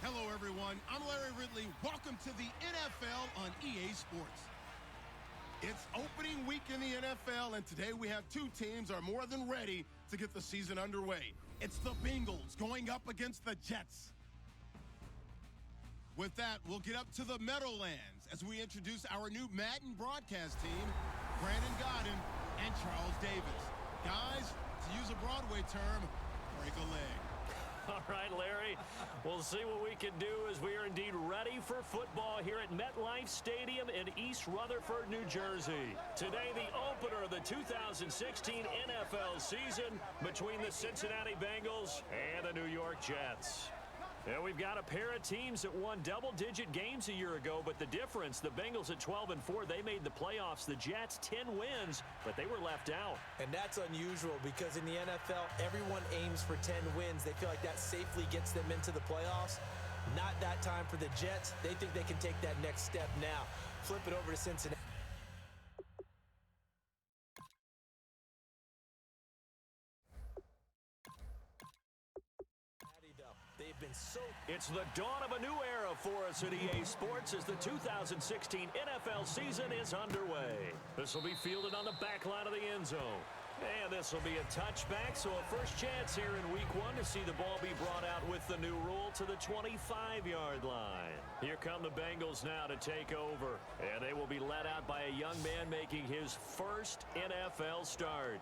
Hello, everyone. I'm Larry Ridley. Welcome to the NFL on EA Sports. It's opening week in the NFL, and today we have two teams are more than ready to get the season underway. It's the Bengals going up against the Jets. With that, we'll get up to the Meadowlands as we introduce our new Madden broadcast team, Brandon Godden and Charles Davis. Guys, to use a Broadway term, break a leg. All right, Larry, we'll see what we can do as we are indeed ready for football here at MetLife Stadium in East Rutherford, New Jersey. Today, the opener of the 2016 NFL season between the Cincinnati Bengals and the New York Jets. And we've got a pair of teams that won double-digit games a year ago, but the difference, the Bengals at 12-4, they made the playoffs. The Jets, 10 wins, but they were left out. And that's unusual because in the NFL, everyone aims for 10 wins. They feel like that safely gets them into the playoffs. Not that time for the Jets. They think they can take that next step now. Flip it over to Cincinnati. They've been so... It's the dawn of a new era for us at EA Sports as the 2016 NFL season is underway. This will be fielded on the back line of the end zone. And this will be a touchback, so a first chance here in week one to see the ball be brought out with the new rule to the 25-yard line. Here come the Bengals now to take over. And they will be led out by a young man making his first NFL start.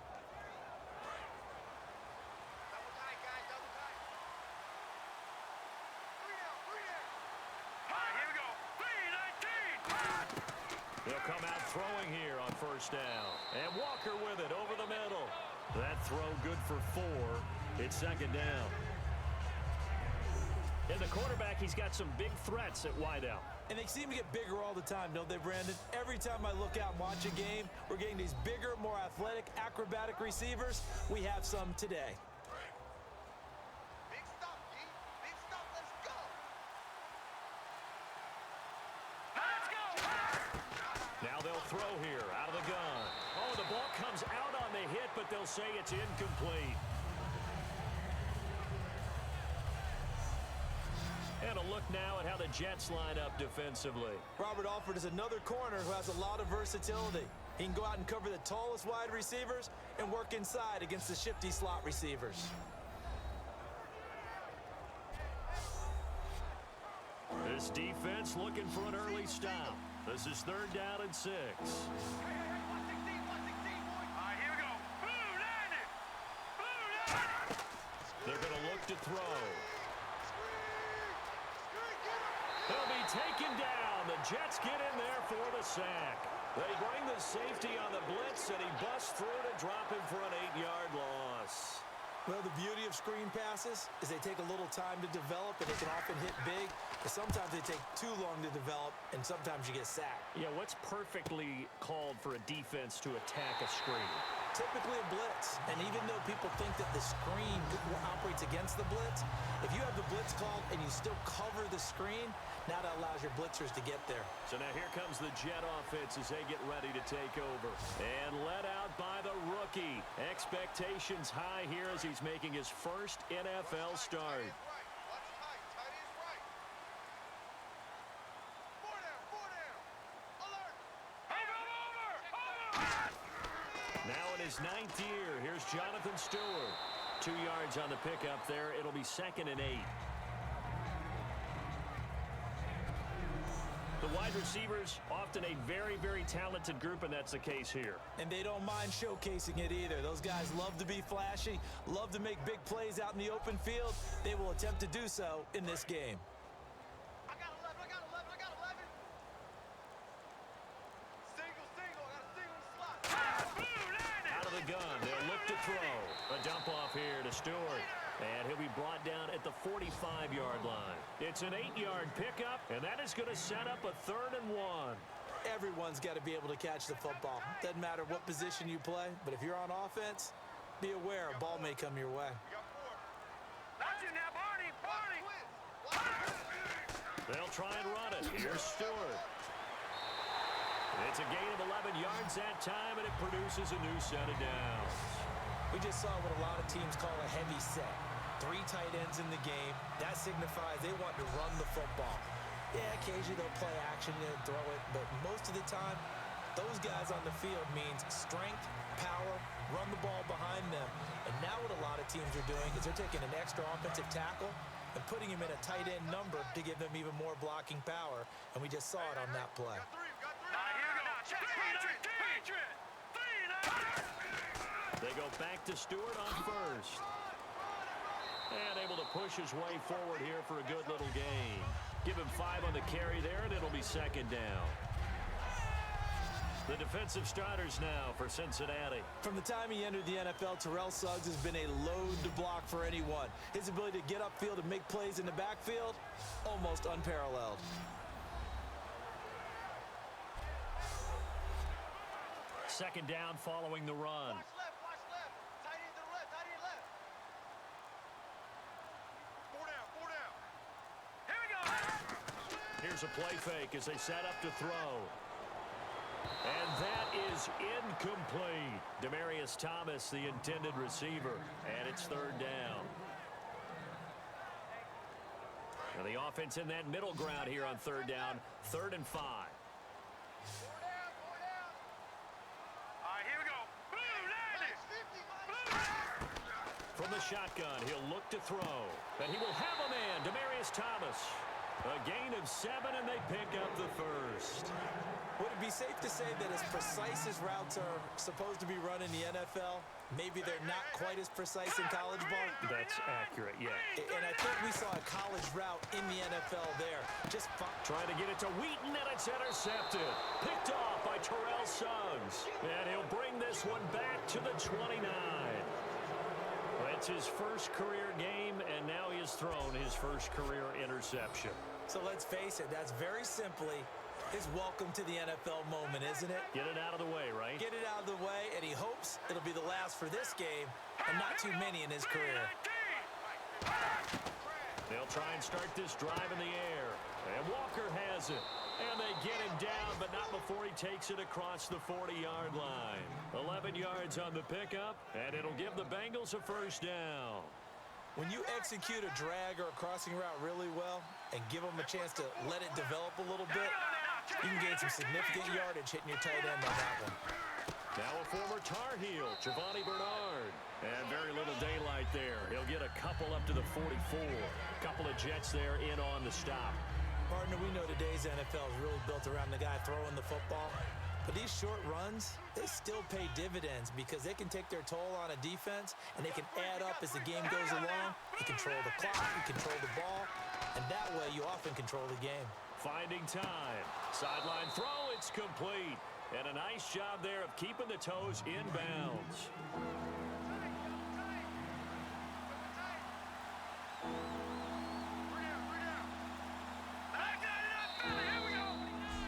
They'll come out throwing here on first down. And Walker with it over the middle. That throw good for 4. It's second down. And the quarterback, he's got some big threats at wideout. And they seem to get bigger all the time, don't they, Brandon? Every time I look out and watch a game, we're getting these bigger, more athletic, acrobatic receivers. We have some today. Now they'll throw here out of the gun. Oh, the ball comes out on the hit, but they'll say it's incomplete. And a look now at how the Jets line up defensively. Robert Alford is another corner who has a lot of versatility. He can go out and cover the tallest wide receivers and work inside against the shifty slot receivers. This defense looking for an early stop. This is 3rd down and 6. Here we go. Boom, land it. They're going to look to throw. He'll be taken down. The Jets get in there for the sack. They bring the safety on the blitz, and he busts through to drop him for an 8-yard loss. Well, the beauty of screen passes is they take a little time to develop, and they can often hit big, but sometimes they take too long to develop, and sometimes you get sacked. Yeah, what's perfectly called for a defense to attack a screen? Typically a blitz, and even though people think that the screen operates against the blitz, if you have the blitz called and you still cover the screen, now that allows your blitzers to get there. So now here comes the Jet offense as they get ready to take over. And led out by the rookie. Expectations high here as he's making his first NFL start. Now in his 9th year, here's Jonathan Stewart. 2 yards on the pickup there. It'll be 2nd and 8. The wide receivers, often a very, very talented group, and that's the case here. And they don't mind showcasing it either. Those guys love to be flashy, love to make big plays out in the open field. They will attempt to do so in this game. I got 11. Single. I got a single slot. Out of the gun, they'll look to throw. A dump off here to Stewart. And he'll be brought down at the 45-yard line. It's an 8-yard pickup, and that is going to set up a 3rd and 1. Everyone's got to be able to catch the football. Doesn't matter what position you play, but if you're on offense, be aware a ball may come your way. That's it now, Barney. They'll try and run it. Here's Stewart. It's a gain of 11 yards that time, and it produces a new set of downs. We just saw what a lot of teams call a heavy set. 3 tight ends in the game. That signifies they want to run the football. Yeah, occasionally they'll play action and throw it, but most of the time, those guys on the field means strength, power, run the ball behind them. And now what a lot of teams are doing is they're taking an extra offensive tackle and putting him in a tight end number to give them even more blocking power. And we just saw it on that play. They go back to Stewart on first. And able to push his way forward here for a good little gain. Give him 5 on the carry there, and it'll be second down. The defensive starters now for Cincinnati. From the time he entered the NFL, Terrell Suggs has been a load to block for anyone. His ability to get upfield and make plays in the backfield, almost unparalleled. Second down following the run. Watch left, watch left. Tight end to the left, tight end left. 4 down. Here we go. Here's a play fake as they set up to throw. And that is incomplete. Demaryius Thomas, the intended receiver, and it's third down. Now the offense in that middle ground here on third down, 3rd and 5. 4 down. All right, here we go. Boom, From the shotgun, he'll look to throw. And he will have a man, Demaryius Thomas. A gain of 7, and they pick up the first. Would it be safe to say that as precise as routes are supposed to be run in the NFL, maybe they're not quite as precise in college ball? That's accurate, yeah. And I think we saw a college route in the NFL there. Just trying to get it to Wheaton, and it's intercepted. Picked off by Terrell Suggs. And he'll bring this one back to the 29. It's his first career game, and now he has thrown his first career interception. So let's face it, that's very simply his welcome to the NFL moment, isn't it? Get it out of the way, right? Get it out of the way, and he hopes it'll be the last for this game and not too many in his career. They'll try and start this drive in the air. And Walker has it. And they get him down, but not before he takes it across the 40-yard line. 11 yards on the pickup, and it'll give the Bengals a first down. When you execute a drag or a crossing route really well and give them a chance to let it develop a little bit, you can gain some significant yardage hitting your tight end on that one. Now a former Tar Heel, Giovanni Bernard. And very little daylight there. He'll get a couple up to the 44. Couple of Jets there in on the stop. Partner, we know today's NFL is really built around the guy throwing the football. But these short runs, they still pay dividends because they can take their toll on a defense, and they can add up as the game goes along. You control the clock, you control the ball, and that way you often control the game. Finding time. Sideline throw, it's complete. And a nice job there of keeping the toes in bounds.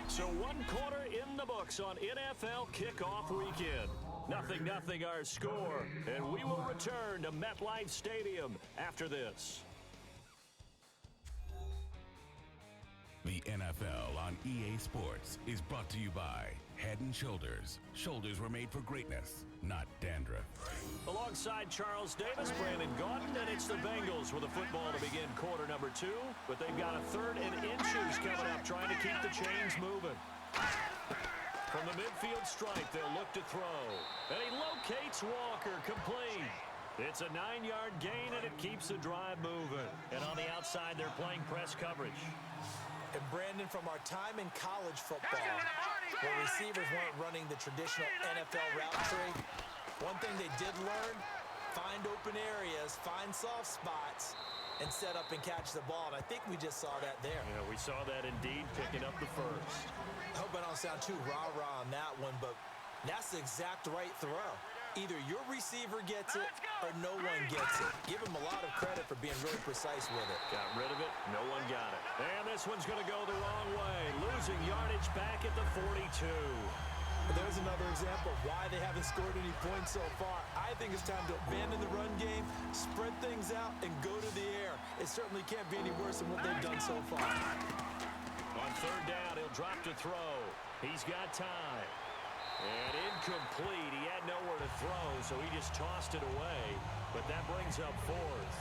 So 1 quarter in the books on NFL kickoff weekend. 0-0 our score, and we will return to MetLife Stadium after this. The NFL on EA Sports is brought to you by Head & Shoulders. Shoulders were made for greatness, not dandruff. Alongside Charles Davis, Brandon Gaudin, and it's the Bengals with a football to begin quarter number 2. But they've got a 3rd and inches coming up, trying to keep the chains moving. From the midfield stripe, they'll look to throw. And he locates Walker, complete. It's a 9-yard gain, and it keeps the drive moving. And on the outside, they're playing press coverage. And Brandon, from our time in college football, where receivers weren't running the traditional NFL route tree, one thing they did learn, find open areas, find soft spots, and set up and catch the ball. And I think we just saw that there. Yeah, we saw that indeed, picking up the first. I hope I don't sound too rah-rah on that one, but that's the exact right throw. Either your receiver gets it or no one gets it. Give him a lot of credit for being really precise with it. Got rid of it. No one got it. And this one's going to go the wrong way. Losing yardage back at the 42. There's another example of why they haven't scored any points so far. I think it's time to abandon the run game, spread things out, and go to the air. It certainly can't be any worse than what they've done so far. On 3rd down, he'll drop to throw. He's got time. And incomplete. He had nowhere to throw, so he just tossed it away. But that brings up 4th.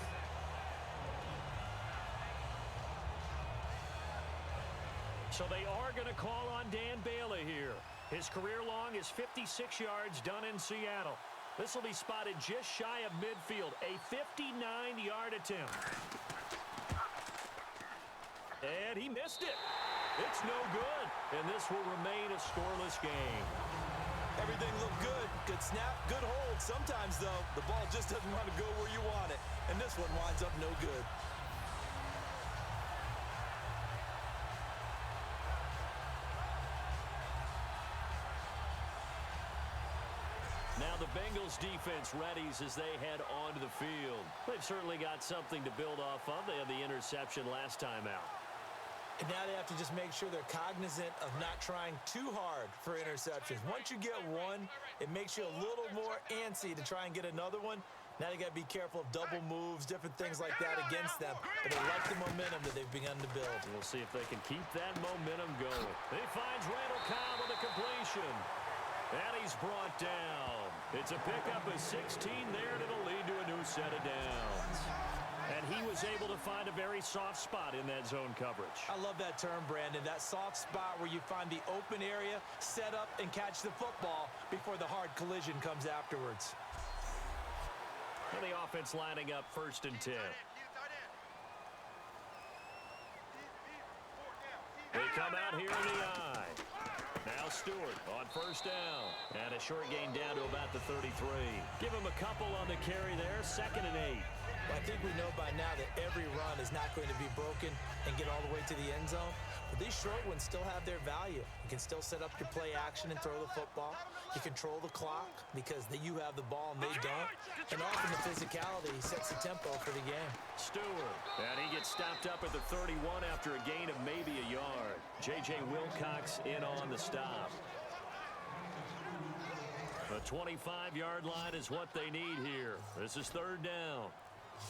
So they are going to call on Dan Bailey here. His career long is 56 yards done in Seattle. This will be spotted just shy of midfield, a 59-yard attempt. And he missed it. It's no good, and this will remain a scoreless game. Everything looked good. Good snap, good hold. Sometimes, though, the ball just doesn't want to go where you want it, and this one winds up no good. Now the Bengals defense readies as they head onto the field. They've certainly got something to build off of. They had the interception last time out. And now they have to just make sure they're cognizant of not trying too hard for interceptions. Once you get one, it makes you a little more antsy to try and get another one. Now they got to be careful of double moves, different things like that against them. But they like the momentum that they've begun to build. We'll see if they can keep that momentum going. He finds Randall Cobb with a completion. And he's brought down. It's a pickup of 16 there that'll lead to a new set of downs. And he was able to find a very soft spot in that zone coverage. I love that term, Brandon. That soft spot where you find the open area, set up, and catch the football before the hard collision comes afterwards. And the offense lining up 1st and 10. They come out here in the eye. Now Stewart on 1st down. And a short gain down to about the 33. Give him a couple on the carry there. 2nd and 8. Well, I think we know by now that every run is not going to be broken and get all the way to the end zone. But these short ones still have their value. You can still set up your play action and throw the football. You control the clock because you have the ball and they don't. And often the physicality sets the tempo for the game. Stewart. And he gets stopped up at the 31 after a gain of maybe a yard. J.J. Wilcox in on the stop. The 25-yard line is what they need here. This is 3rd down.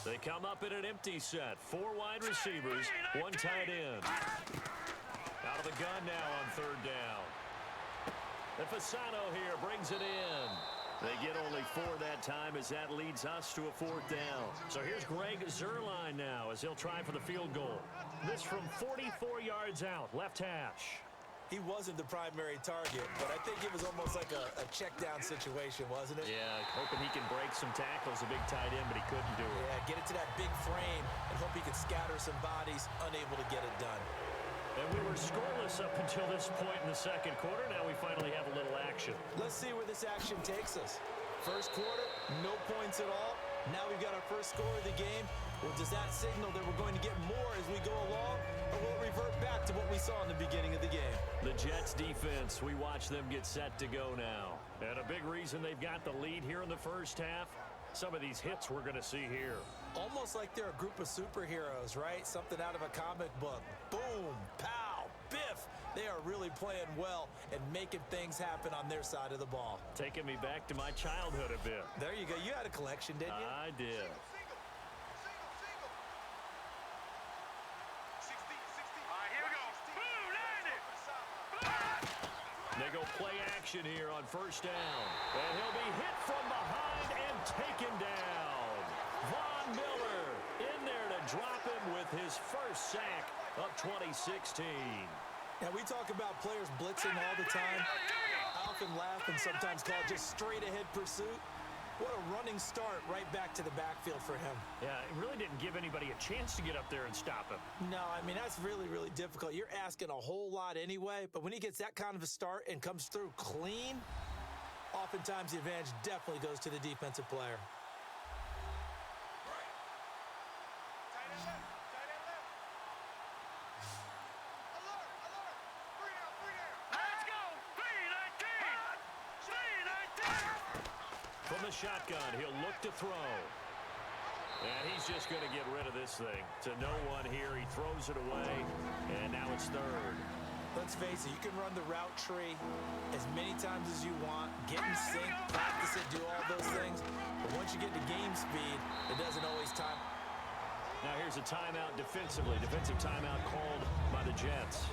They come up in an empty set. 4 wide receivers, 1 tight end. Out of the gun now on 3rd down. And Fasano here brings it in. They get only 4 that time as that leads us to a 4th down. So here's Greg Zuerlein now as he'll try for the field goal. This from 44 yards out, left hash. He wasn't the primary target, but I think it was almost like a check-down situation, wasn't it? Yeah, hoping he can break some tackles, a big tight end, but he couldn't do it. Yeah, get it to that big frame and hope he can scatter some bodies, unable to get it done. And we were scoreless up until this point in the 2nd quarter. Now we finally have a little action. Let's see where this action takes us. 1st quarter, no points at all. Now we've got our first score of the game. Well, does that signal that we're going to get more as we go along, or will it revert back to what we saw in the beginning of the game? The Jets defense, we watch them get set to go now. And a big reason they've got the lead here in the 1st half, some of these hits we're going to see here. Almost like they're a group of superheroes, right? Something out of a comic book. Boom, pow, biff. They are really playing well and making things happen on their side of the ball. Taking me back to my childhood a bit. There you go. You had a collection, didn't you? I did. They go play action here on 1st down. And he'll be hit from behind and taken down. Von Miller in there to drop him with his first sack of 2016. Now, we talk about players blitzing all the time. I often laugh and sometimes call it just straight-ahead pursuit. What a running start right back to the backfield for him. Yeah, it really didn't give anybody a chance to get up there and stop him. No, I mean, that's really, really difficult. You're asking a whole lot anyway, but when he gets that kind of a start and comes through clean, oftentimes the advantage definitely goes to the defensive player. From the shotgun, he'll look to throw. And he's just going to get rid of this thing. To no one here, he throws it away, and now it's 3rd. Let's face it, you can run the route tree as many times as you want, get in sync, practice it, do all those things. But once you get to game speed, it doesn't always time. Now here's a timeout defensively. Defensive timeout called by the Jets.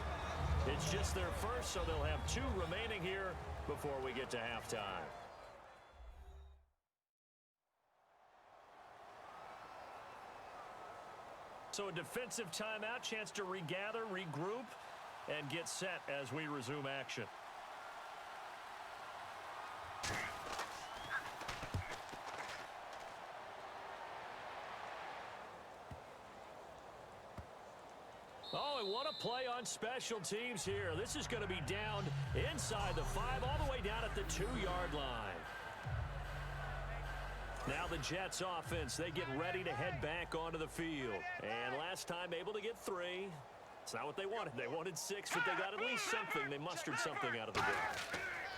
It's just their first, so they'll have 2 remaining here before we get to halftime. So a defensive timeout, chance to regather, regroup, and get set as we resume action. Oh, and what a play on special teams here. This is going to be down inside the 5, all the way down at the 2-yard line. Now the Jets offense, they get ready to head back onto the field. And last time able to get 3. It's not what they wanted. They wanted 6, but they got at least something. They mustered something out of the game.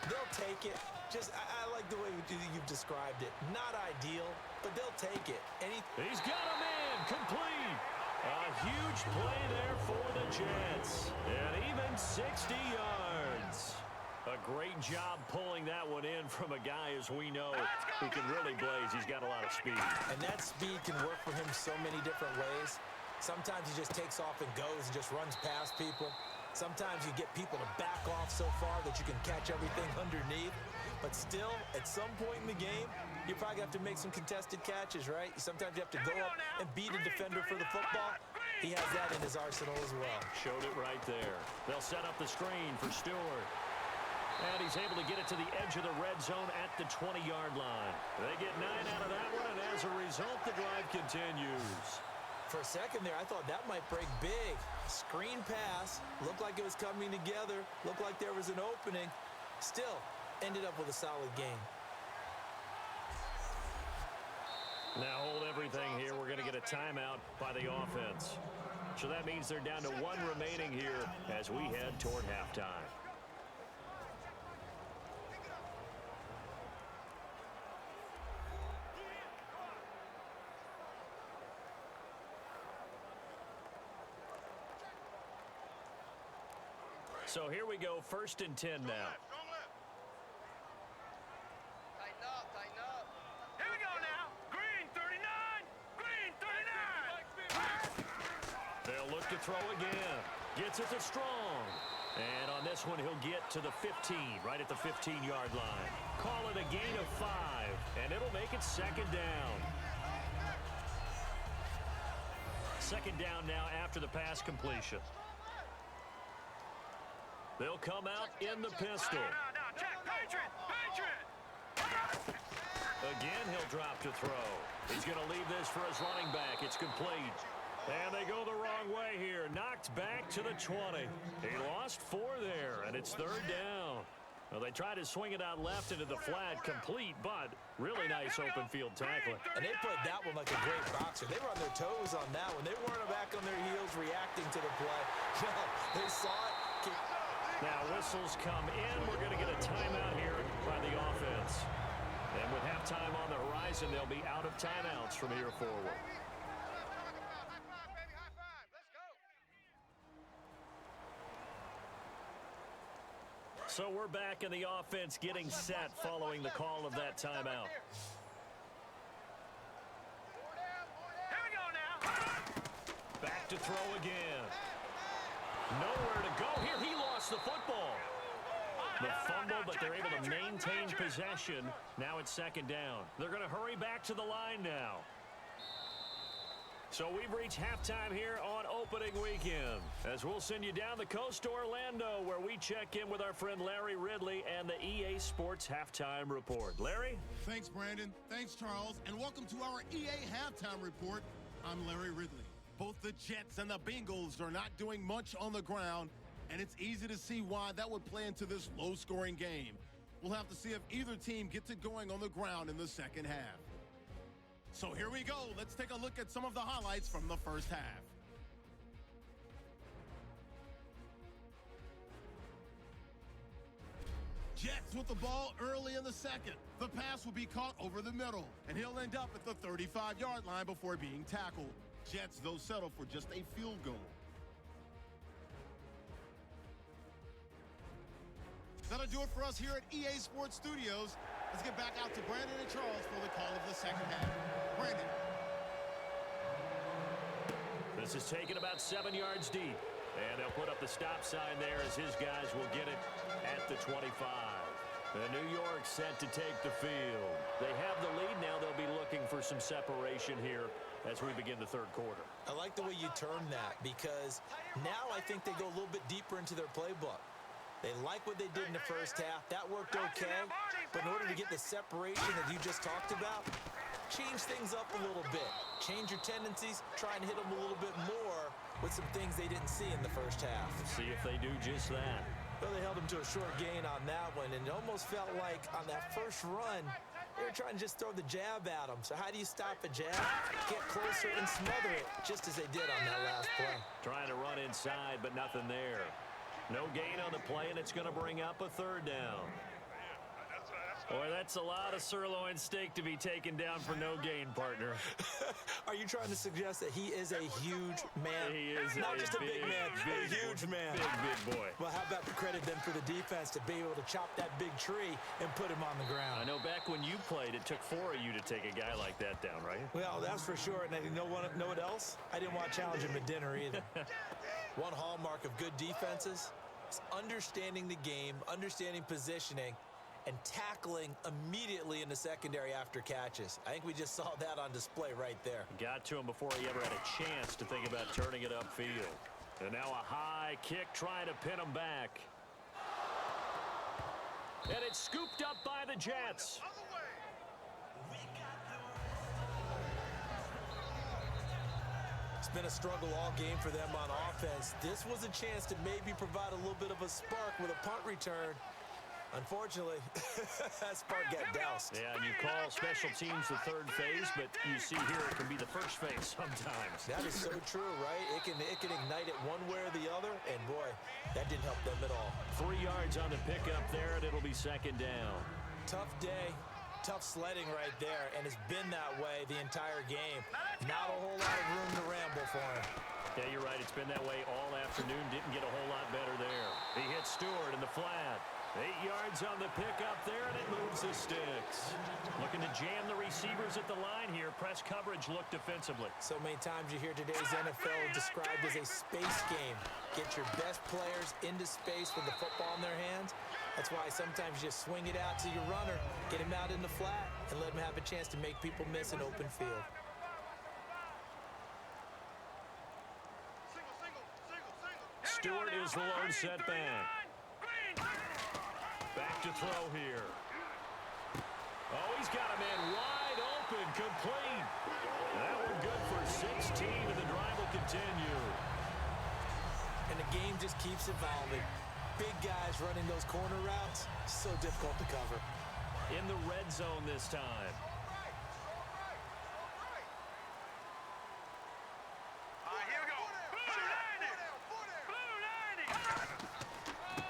They'll take it. I like the way you've described it. Not ideal, but they'll take it. He's got a man complete. A huge play there for the Jets. And even 60 yards. A great job pulling that one in from a guy, as we know, who can really blaze. He's got a lot of speed. And that speed can work for him so many different ways. Sometimes he just takes off and goes and just runs past people. Sometimes you get people to back off so far that you can catch everything underneath. But still, at some point in the game, you probably have to make some contested catches, right? Sometimes you have to go up and beat a defender for the football. He has that in his arsenal as well. Showed it right there. They'll set up the screen for Stewart. And he's able to get it to the edge of the red zone at the 20-yard line. They get 9 out of that one, and as a result, the drive continues. For a second there, I thought that might break big. Screen pass. Looked like it was coming together. Looked like there was an opening. Still, ended up with a solid game. Now hold everything here. We're going to get a timeout by the offense. So that means they're down to 1 remaining here as we head toward halftime. So here we go, 1st and 10 now. Tighten up, tighten up. Here we go now. Green 39. Green 39. They'll look to throw again. Gets it to Strong. And on this one, he'll get to the 15, right at the 15-yard line. Call it a gain of 5, and it'll make it 2nd down. 2nd down now after the pass completion. They'll come out in the pistol. No, check. Patriot. Again, he'll drop to throw. He's going to leave this for his running back. It's complete. And they go the wrong way here. Knocked back to the 20. He lost 4 there, and it's 3rd down. Well, they tried to swing it out left into the flat, complete, but really nice open field tackling. And they played that one like a great boxer. They were on their toes on that one. They weren't back on their heels reacting to the play. No, they saw it. Now whistles come in. We're going to get a timeout here by the offense. And with halftime on the horizon, they'll be out of timeouts from here forward. So we're back in the offense getting set following the call of that timeout. Here we go now. Back to throw again. Nowhere to go here. He lost the football. The fumble, but they're able to maintain possession. Now it's 2nd down. They're going to hurry back to the line now. So we've reached halftime here on opening weekend, as we'll send you down the coast to Orlando, where we check in with our friend Larry Ridley and the EA Sports Halftime Report. Larry? Thanks, Brandon. Thanks, Charles. And welcome to our EA Halftime Report. I'm Larry Ridley. Both the Jets and the Bengals are not doing much on the ground, and it's easy to see why that would play into this low-scoring game. We'll have to see if either team gets it going on the ground in the second half. So here we go. Let's take a look at some of the highlights from the first half. Jets with the ball early in the second. The pass will be caught over the middle, and he'll end up at the 35-yard line before being tackled. Jets, though, settle for just a field goal. That'll do it for us here at EA Sports Studios. Let's get back out to Brandon and Charles for the call of the second half. Brandon. This is taken about 7 yards deep. And they'll put up the stop sign there as his guys will get it at the 25. The New York set to take the field. They have the lead now. They'll be looking for some separation here as we begin the third quarter. I like the way you term that, because now I think they go a little bit deeper into their playbook. They like what they did in the first half. That worked okay. But in order to get the separation that you just talked about, change things up a little bit. Change your tendencies. Try and hit them a little bit more with some things they didn't see in the first half. Let's see if they do just that. Well, they held them to a short gain on that one, and it almost felt like on that first run, they were trying to just throw the jab at them. So how do you stop a jab? Get closer and smother it, just as they did on that last play. Trying to run inside, but nothing there. No gain on the play, and it's going to bring up a third down. Boy, that's a lot of sirloin steak to be taken down for no gain, partner. Are you trying to suggest that he is a huge man? He is not just a big man, a huge man. Big boy. Well, how about the credit then for the defense to be able to chop that big tree and put him on the ground? I know back when you played, it took 4 of you to take a guy like that down, right? Well, that's for sure. And you know what else? I didn't want to challenge him at dinner either. One hallmark of good defenses is understanding the game, understanding positioning, and tackling immediately in the secondary after catches. I think we just saw that on display right there. Got to him before he ever had a chance to think about turning it upfield. And now a high kick trying to pin him back. And it's scooped up by the Jets. It's been a struggle all game for them on offense. This was a chance to maybe provide a little bit of a spark with a punt return. Unfortunately, that spark got doused. Yeah, and you call special teams the third phase, but you see here it can be the first phase sometimes. That is so true, right? It can ignite it one way or the other, and boy, that didn't help them at all. 3 yards on the pickup there, and it'll be second down. Tough day, tough sledding right there, and it's been that way the entire game. Not a whole lot of room to ramble for him. Yeah, you're right. It's been that way all afternoon. Didn't get a whole lot better there. He hits Stewart in the flat. 8 yards on the pickup there, and it moves the sticks. Looking to jam the receivers at the line here. Press coverage look defensively. So many times you hear today's NFL described as a space game. Get your best players into space with the football in their hands. That's why sometimes you just swing it out to your runner, get him out in the flat, and let him have a chance to make people miss an open field. Stewart is the lone setback. Back to throw here. Oh, he's got a man wide open, complete. That one good for 16, and the drive will continue. And the game just keeps evolving. Big guys running those corner routes, so difficult to cover. In the red zone this time.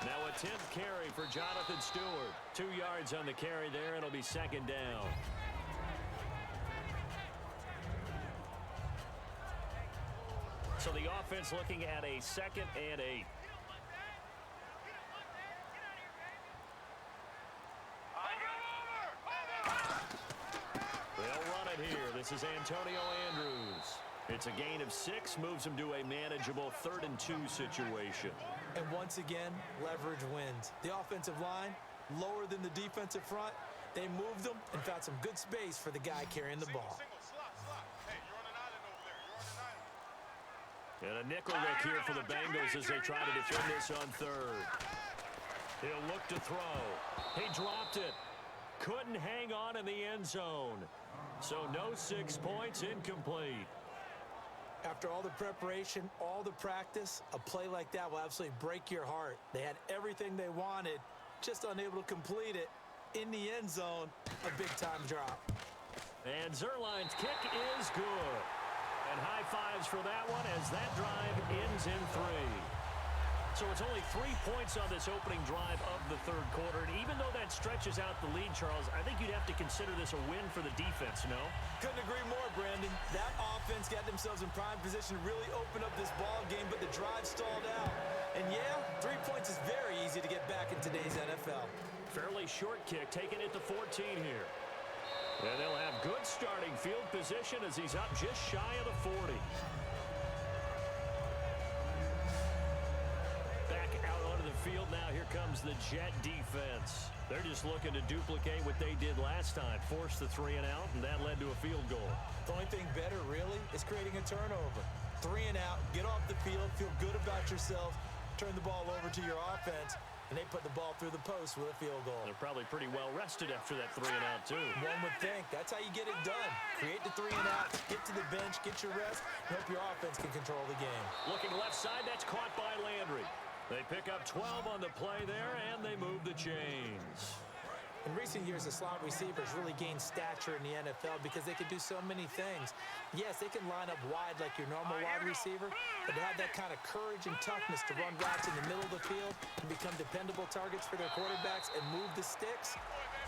Now a 10th carry for Jonathan Stewart. 2 yards on the carry there. It'll be second down. So the offense looking at a 2nd and 8. They'll run it here. This is Antonio Andrews. It's a gain of 6, moves him to a manageable 3rd and 2 situation. And once again, leverage wins. The offensive line, lower than the defensive front. They moved them and found some good space for the guy carrying the ball. And a nickel look here for the Bengals as they try to defend this on 3rd. He'll look to throw. He dropped it. Couldn't hang on in the end zone. So no 6 points, incomplete. After all the preparation, all the practice, a play like that will absolutely break your heart. They had everything they wanted, just unable to complete it. In the end zone, a big-time drop. And Zerline's kick is good. And high fives for that one as that drive ends in 3. So it's only 3 points on this opening drive of the third quarter. And even though that stretches out the lead, Charles, I think you'd have to consider this a win for the defense, no? Couldn't agree more, Brandon. That offense got themselves in prime position to really open up this ball game, but the drive stalled out. And yeah, 3 points is very easy to get back in today's NFL. Fairly short kick, taking it to 14 here. And they'll have good starting field position as he's up just shy of the 40. Back out onto the field now. Here comes the Jet defense. They're just looking to duplicate what they did last time. Force the 3 and out, and that led to a field goal. The only thing better, really, is creating a turnover. 3 and out, get off the field, feel good about yourself, turn the ball over to your offense, and they put the ball through the post with a field goal. They're probably pretty well rested after that 3 and out, too. One would think. That's how you get it done. Create the 3 and out, get to the bench, get your rest, and hope your offense can control the game. Looking left side, that's caught by Landry. They pick up 12 on the play there, and they move the chains. In recent years, the slot receivers really gained stature in the NFL because they can do so many things. Yes, they can line up wide like your normal wide receiver, but to have that kind of courage and toughness to run routes in the middle of the field and become dependable targets for their quarterbacks and move the sticks,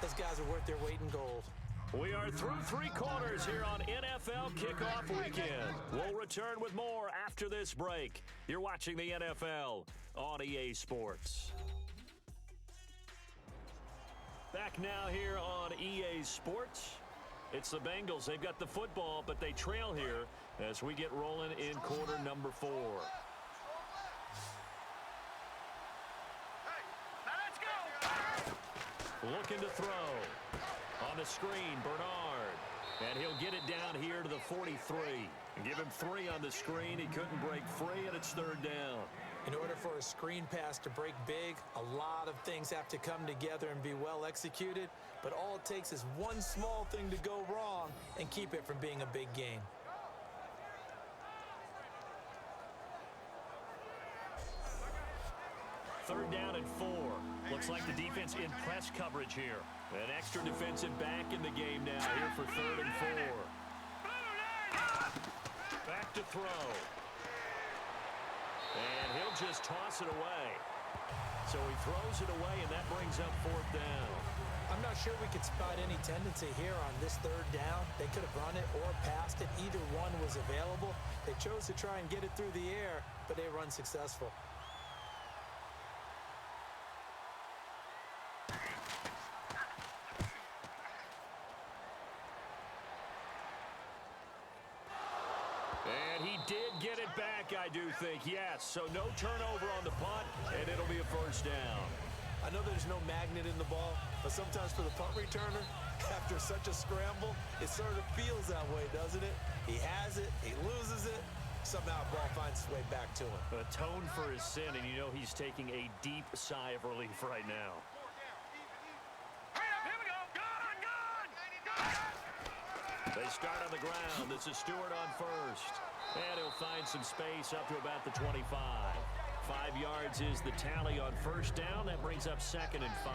those guys are worth their weight in gold. We are through 3 quarters here on NFL Kickoff Weekend. We'll return with more after this break. You're watching the NFL on EA Sports. Back now here on EA Sports. It's the Bengals. They've got the football, but they trail here as we get rolling in quarter number 4. Looking to throw. On the screen, Bernard. And he'll get it down here to the 43. And give him 3 on the screen. He couldn't break free, and it's 3rd down. In order for a screen pass to break big, a lot of things have to come together and be well executed. But all it takes is one small thing to go wrong and keep it from being a big gain. Third down and 4. Looks like the defense in press coverage here. An extra defensive back in the game now here for 3rd and 4. Back to throw. And he'll just toss it away. So he throws it away, and that brings up 4th down. I'm not sure we could spot any tendency here on this 3rd down. They could have run it or passed it. Either one was available. They chose to try and get it through the air, but they were unsuccessful. And he did get it back, I do think, yes. So no turnover on the punt, and it'll be a 1st down. I know there's no magnet in the ball, but sometimes for the punt returner, after such a scramble, it sort of feels that way, doesn't it? He has it, he loses it, somehow the ball finds its way back to him. Atone for his sin, and you know he's taking a deep sigh of relief right now. They start on the ground. This is Stewart on first. And he'll find some space up to about the 25. 5 yards is the tally on 1st down. That brings up 2nd and 5.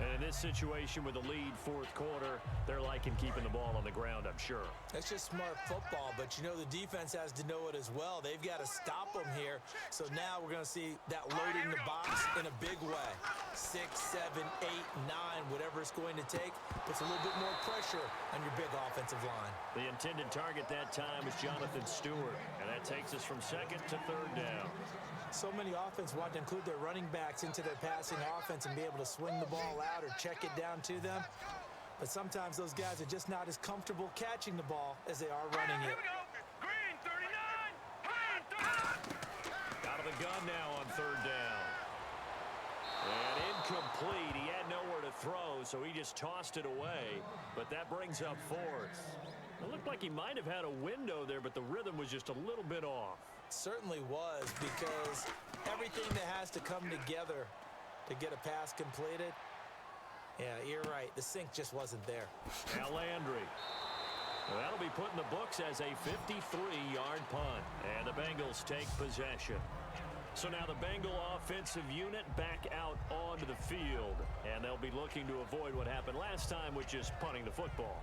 And in this situation with a lead 4th quarter, they're liking keeping the ball on the ground, I'm sure. That's just smart football, but you know the defense has to know it as well. They've got to stop them here. So now we're going to see that loading the box in a big way. 6, 7, 8, 9, whatever it's going to take, puts a little bit more pressure on your big offensive line. The intended target that time was Jonathan Stewart, and that takes us from 2nd to 3rd down. So many offenses want to include their running backs into their passing offense and be able to swing the ball out or check it down to them. But sometimes those guys are just not as comfortable catching the ball as they are running it. Green 39. Out of the gun now on 3rd down. And incomplete. He had nowhere to throw, so he just tossed it away. But that brings up 4th. It looked like he might have had a window there, but the rhythm was just a little bit off. Certainly was, because everything that has to come together to get a pass completed, yeah, you're right. The sync just wasn't there. Now Landry. Well, that'll be put in the books as a 53-yard punt. And the Bengals take possession. So now the Bengal offensive unit back out onto the field. And they'll be looking to avoid what happened last time, which is punting the football.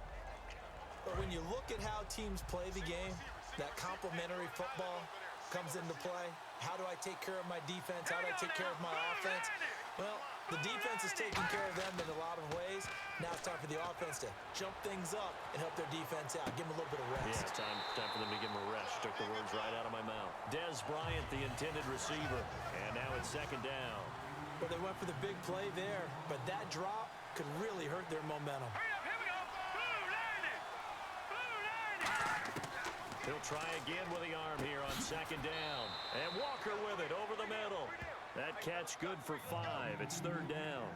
But when you look at how teams play the game, that complementary football comes into play. How do I take care of my defense? How do I take care of my offense? Well, the defense is taking care of them in a lot of ways. Now it's time for the offense to jump things up and help their defense out. Give them a little bit of rest. Yeah, it's time for them to give them a rest. Took the words right out of my mouth. Dez Bryant, the intended receiver. And now it's 2nd down. Well, they went for the big play there, but that drop could really hurt their momentum. He'll try again with the arm here on 2nd down. And Walker with it over the middle. That catch good for 5. It's 3rd down.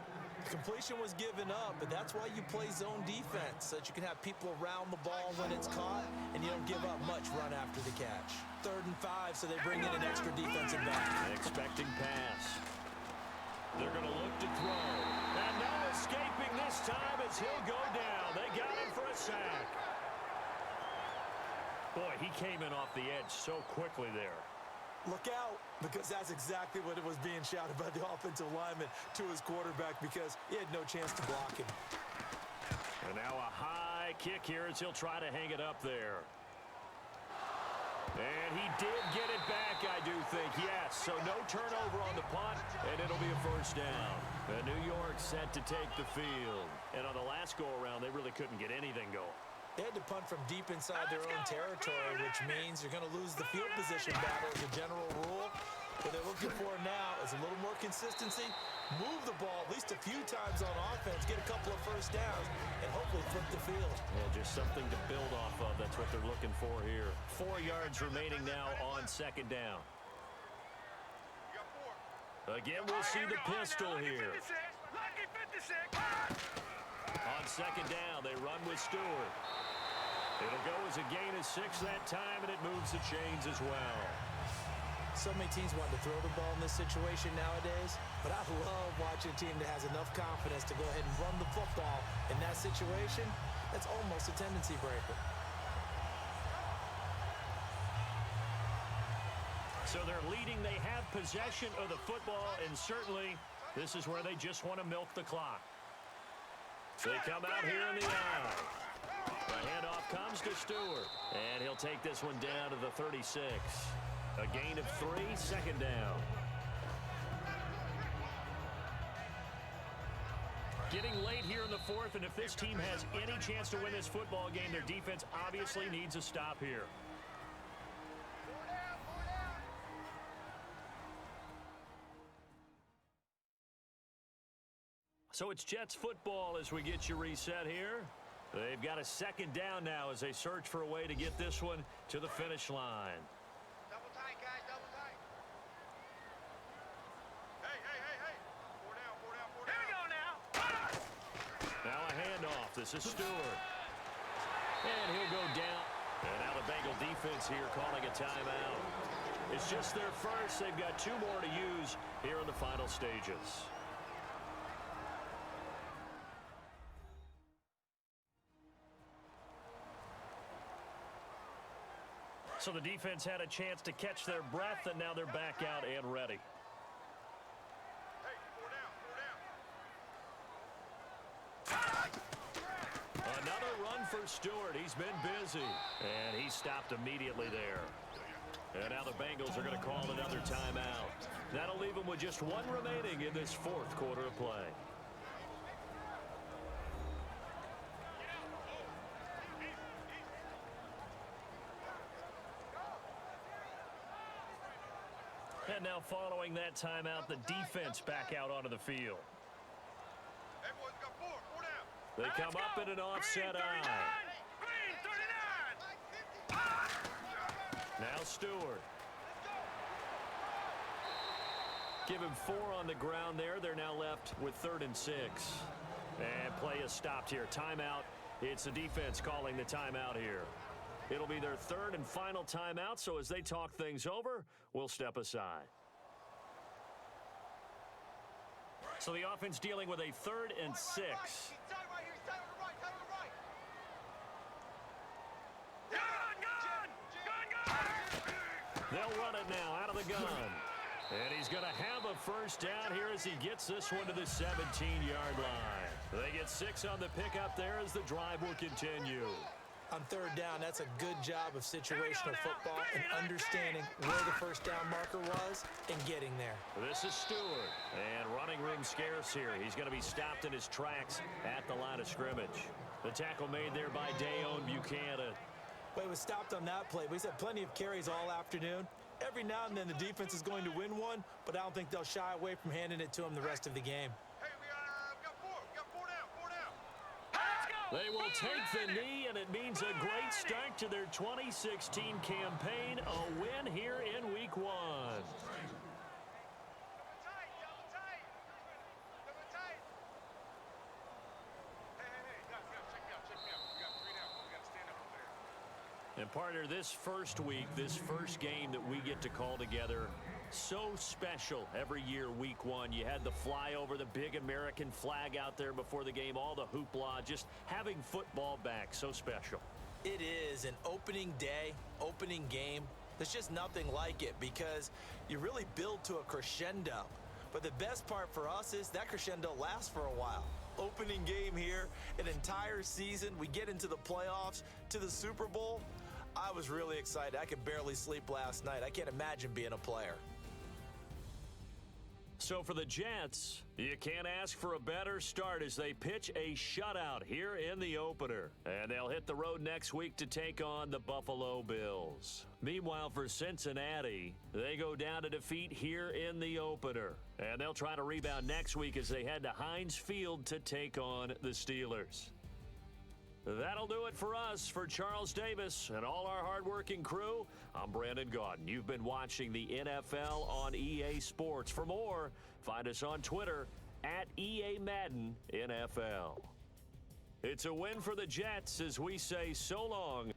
Completion was given up, but that's why you play zone defense, so that you can have people around the ball when it's caught, and you don't give up much run after the catch. 3rd and 5, so they bring in an extra defensive back. Expecting pass. They're going to look to throw. And no escaping this time as he'll go down. They got him for a sack. Boy, he came in off the edge so quickly there. Look out, because that's exactly what it was being shouted by the offensive lineman to his quarterback, because he had no chance to block him. And now a high kick here as he'll try to hang it up there. And he did get it back, I do think, yes. So no turnover on the punt, and it'll be a 1st down. And New York set to take the field. And on the last go-around, they really couldn't get anything going. They had to punt from deep inside their own territory, which means you're going to lose the field position battle as a general rule. What they're looking for now is a little more consistency, move the ball at least a few times on offense, get a couple of 1st downs, and hopefully flip the field. Well, just something to build off of. That's what they're looking for here. 4 yards remaining now on 2nd down. Again, we'll see the pistol here. On 2nd down, they run with Stewart. It'll go as a gain of 6 that time, and it moves the chains as well. So many teams want to throw the ball in this situation nowadays, but I love watching a team that has enough confidence to go ahead and run the football in that situation. That's almost a tendency breaker. So they're leading. They have possession of the football, and certainly this is where they just want to milk the clock. They come out here in the eye. The handoff comes to Stewart, and he'll take this one down to the 36. A gain of 3, 2nd down. Getting late here in the 4th, and if this team has any chance to win this football game, their defense obviously needs a stop here. So it's Jets football as we get you reset here. They've got a 2nd down now as they search for a way to get this one to the finish line. Double tight, guys, double tight. Hey. 4 down, 4 down, 4 down. Here we go now. Now a handoff. This is Stewart. And he'll go down. And now the Bengal defense here calling a timeout. It's just their first. They've got 2 more to use here in the final stages. So the defense had a chance to catch their breath, and now they're back out and ready. Hey, 4 down. Another run for Stewart. He's been busy, and he stopped immediately there. And now the Bengals are going to call another timeout. That'll leave them with just 1 remaining in this 4th quarter of play. And now following that timeout, the defense back out onto the field. Hey, boys, got 4 down. They come up in an offset eye. Green, 39. Now Stewart. Give him 4 on the ground there. They're now left with 3rd and 6. And play is stopped here. Timeout. It's the defense calling the timeout here. It'll be their 3rd and final timeout, so as they talk things over, we'll step aside. So the offense dealing with a 3rd and 6. Right. He's tight right here. He's tight on the right. Tight on the right. Gun! They'll run it now out of the gun. And he's going to have a 1st down here as he gets this one to the 17-yard line. They get 6 on the pickup there as the drive will continue. On 3rd down, that's a good job of situational football and understanding where the 1st down marker was and getting there. This is Stewart, and running room scarce here. He's going to be stopped in his tracks at the line of scrimmage. The tackle made there by Dayon Buchanan. Well, he was stopped on that play, but he's had plenty of carries all afternoon. Every now and then the defense is going to win one, but I don't think they'll shy away from handing it to him the rest of the game. Hey, we got 4. We got 4 down. 4 down. They will take the knee, and it means a great start to their 2016 campaign, a win here in Week 1. And partner, this first week, this first game that we get to call together, so special every year, week one. You had the flyover, the big American flag out there before the game, all the hoopla, just having football back, so special. It is an opening day, opening game. There's just nothing like it because you really build to a crescendo. But the best part for us is that crescendo lasts for a while. Opening game here, an entire season, we get into the playoffs, to the Super Bowl. I was really excited. I could barely sleep last night. I can't imagine being a player. So for the Jets, you can't ask for a better start as they pitch a shutout here in the opener. And they'll hit the road next week to take on the Buffalo Bills. Meanwhile, for Cincinnati, they go down to defeat here in the opener. And they'll try to rebound next week as they head to Heinz Field to take on the Steelers. That'll do it for us. For Charles Davis and all our hardworking crew, I'm Brandon Gaudin. You've been watching the NFL on EA Sports. For more, find us on Twitter at EA Madden NFL. It's a win for the Jets as we say so long